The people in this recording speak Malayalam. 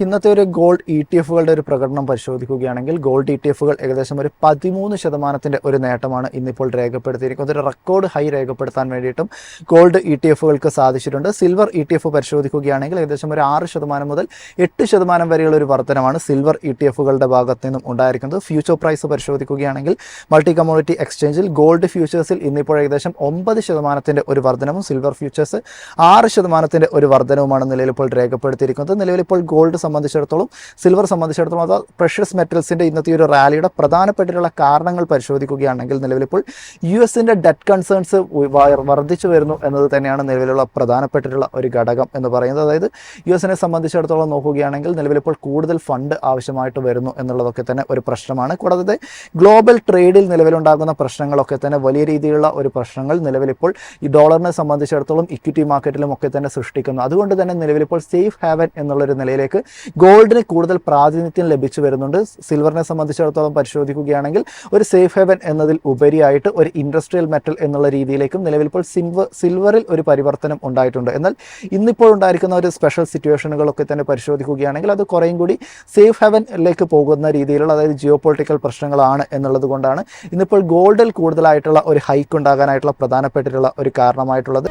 ഇന്നത്തെ ഒരു ഗോൾഡ് ETF-കളുടെ ഒരു പ്രകടനം പരിശോധിക്കുകയാണെങ്കിൽ ഗോൾഡ് ETF-കൾ ഏകദേശം ഒരു 13% ഒരു നേട്ടമാണ് ഇന്നിപ്പോൾ രേഖപ്പെടുത്തിയിരിക്കുന്നത്. ഒരു റെക്കോർഡ് ഹൈ രേഖപ്പെടുത്താൻ വേണ്ടിയിട്ടും ഗോൾഡ് ETF-കൾക്ക് സാധിച്ചിട്ടുണ്ട്. സിൽവർ ETF പരിശോധിക്കുകയാണെങ്കിൽ ഏകദേശം ഒരു 6% മുതൽ 8% വരെയുള്ള ഒരു വർധനമാണ് സിൽവർ ETF-കളുടെ ഭാഗത്തു നിന്നും ഉണ്ടായിരിക്കുന്നത്. ഫ്യൂച്ചർ പ്രൈസ് പരിശോധിക്കുകയാണെങ്കിൽ മൾട്ടി കമ്മോഡിറ്റി എക്സ്ചേഞ്ചിൽ ഗോൾഡ് ഫ്യൂച്ചേഴ്സിൽ ഇന്നിപ്പോൾ ഏകദേശം 9% ഒരു വർധനവും സിൽവർ ഫ്യൂച്ചേഴ്സ് 6% ഒരു വർധനവുമാണ് നിലവിലിപ്പോൾ രേഖപ്പെടുത്തിയിരിക്കുന്നത്. നിലവിലിപ്പോൾ ഗോൾഡ് സംബന്ധിച്ചിടത്തോളം സിൽവർ സംബന്ധിച്ചിടത്തോളം അത് പ്രഷ്യസ് മെറ്റൽസിൻ്റെ ഇന്നത്തെ ഒരു റാലിയുടെ പ്രധാനപ്പെട്ടിട്ടുള്ള കാരണങ്ങൾ പരിശോധിക്കുകയാണെങ്കിൽ നിലവിലിപ്പോൾ US-ൻ്റെ ഡെറ്റ് കൺസേൺസ് വർദ്ധിച്ചു വരുന്നു എന്നത് തന്നെയാണ് നിലവിലുള്ള പ്രധാനപ്പെട്ടിട്ടുള്ള ഒരു ഘടകം എന്ന് പറയുന്നത്. അതായത് US-നെ സംബന്ധിച്ചിടത്തോളം നോക്കുകയാണെങ്കിൽ നിലവിലിപ്പോൾ കൂടുതൽ ഫണ്ട് ആവശ്യമായിട്ട് വരുന്നു എന്നുള്ളതൊക്കെ തന്നെ ഒരു പ്രശ്നമാണ്. കൂടാതെ ഗ്ലോബൽ ട്രേഡിൽ നിലവിലുണ്ടാകുന്ന പ്രശ്നങ്ങളൊക്കെ തന്നെ വലിയ രീതിയിലുള്ള ഒരു പ്രശ്നങ്ങൾ നിലവിലിപ്പോൾ ഈ ഡോളറിനെ സംബന്ധിച്ചിടത്തോളം ഇക്വിറ്റി മാർക്കറ്റിലും ഒക്കെ തന്നെ സൃഷ്ടിക്കുന്നു. അതുകൊണ്ട് തന്നെ നിലവിലിപ്പോൾ സേഫ് ഹാവൻ എന്നുള്ളൊരു നിലയിലേക്ക് ഗോൾഡിന് കൂടുതൽ പ്രാതിനിധ്യം ലഭിച്ചു വരുന്നുണ്ട്. സിൽവറിനെ സംബന്ധിച്ചിടത്തോളം പരിശോധിക്കുകയാണെങ്കിൽ ഒരു സേഫ് ഹെവൻ എന്നതിൽ ഉപരിയായിട്ട് ഒരു ഇൻഡസ്ട്രിയൽ മെറ്റൽ എന്നുള്ള രീതിയിലേക്കും നിലവിലിപ്പോൾ സിൽവറിൽ ഒരു പരിവർത്തനം ഉണ്ടായിട്ടുണ്ട്. എന്നാൽ ഇന്നിപ്പോൾ ഉണ്ടായിരിക്കുന്ന ഒരു സ്പെഷ്യൽ സിറ്റുവേഷനുകളൊക്കെ തന്നെ പരിശോധിക്കുകയാണെങ്കിൽ അത് കുറേയും കൂടി സേഫ് ഹെവനിലേക്ക് പോകുന്ന രീതിയിലുള്ള, അതായത് ജിയോ പൊളിറ്റിക്കൽ പ്രശ്നങ്ങളാണ് എന്നുള്ളത് കൊണ്ടാണ് ഇന്നിപ്പോൾ ഗോൾഡിൽ കൂടുതലായിട്ടുള്ള ഒരു ഹൈക്ക് ഉണ്ടാകാനായിട്ടുള്ള പ്രധാനപ്പെട്ടിട്ടുള്ള ഒരു കാരണമായിട്ടുള്ളത്.